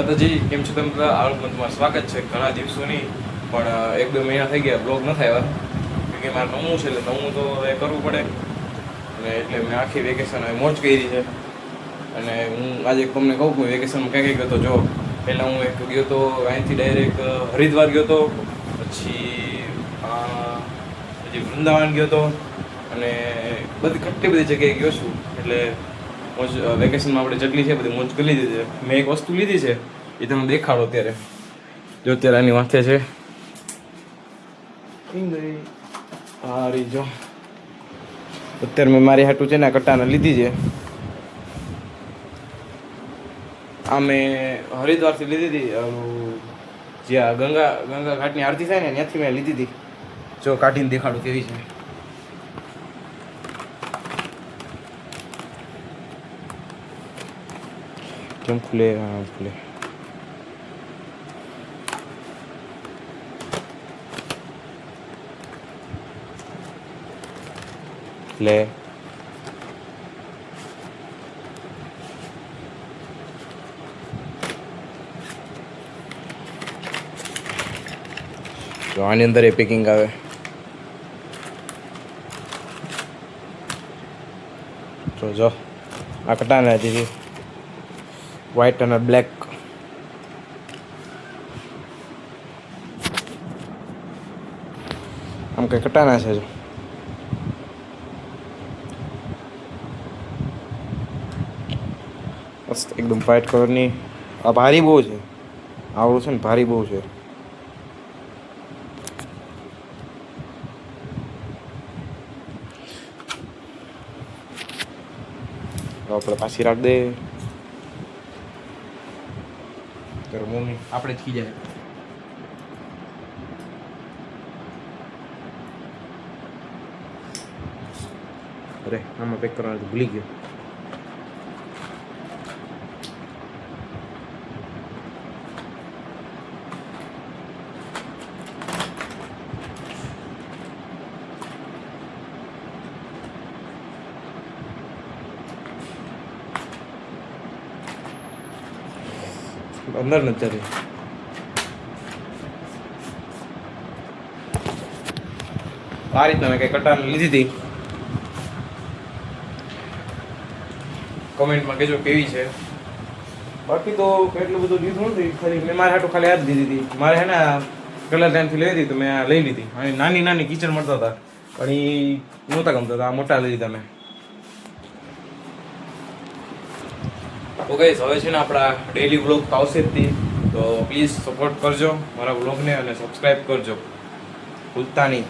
માતાજી, કેમ છો તમે? આવડમાં તમારું સ્વાગત છે. ઘણા દિવસોની પણ 1-2 મહિના થઈ ગયા બ્લોગ ન થયા, કેમ કે મારે નવું છે એટલે નવું તો એ કરવું પડે. અને એટલે મેં આખી વેકેશન હવે મોજ કરી છે. અને હું આજે તમને કહું કે વેકેશનમાં ક્યાં ગયો હતો. જો પહેલાં હું એક ગયો હતો અહીંથી ડાયરેક્ટ હરિદ્વાર ગયો હતો, પછી વૃંદાવન ગયો હતો, અને કેટલી બધી જગ્યાએ ગયો છું. એટલે મોજ વેકેશનમાં આપણે જેટલી છે બધી મોજ કરી લીધી છે. મેં એક વસ્તુ લીધી છે, એ તમને દેખાડો અત્યારે. જો અત્યારે આની માથે છે, હા રહી જો. અત્યારે મેં મારી હાટું છે ને કટાને લીધી છે. આ મેં હરિદ્વારથી લીધી હતી, જ્યાં ગંગા ઘાટની આરતી થાય ને ત્યાંથી મેં લીધી હતી. જો કાઢીને દેખાડું કેવી છે. કેમ ખુલે? હા ખુલે. લે તો આની અંદર એ પેકિંગ આવે. તો જો આ કટાના હતી, વ્હાઈટ અને બ્લેક. આમ કઈ કટાના છે. જો મસ્ત એકદમ વ્હાઈટ કલરની. આ ભારી બહુ છે, આવડું છે ને ભારી બહુ છે. આપણે પાછી રાખ દે. મમ્મી આપણે જ ખીજાય. અરે આમાં પેક કરવાનું ભૂલી ગયો. અંદર નથી. આ રીતના મેં કઈ કટાર લીધી હતી. કમેન્ટમાં કહેજો કેવી છે. બાકી તો એટલું બધું લીધું નથી, ખાલી મેં મારા હાટું ખાલી આ જ દીધી હતી. મારે હે ને કલર ટાઈમથી લઈ હતી તો મેં આ લઈ લીધી. અને નાની નાની કિચન મળતા હતા પણ એ નહોતા ગમતા હતા. આ મોટા લઈ લીધા મેં. તો ગાઈસ હવે છે ને આપણા ડેઈલી વ્લોગ તો આવશે જ. તો પ્લીઝ સપોર્ટ કરજો મારા વ્લોગને અને સબસ્ક્રાઈબ કરજો, ભૂલતા નહીં.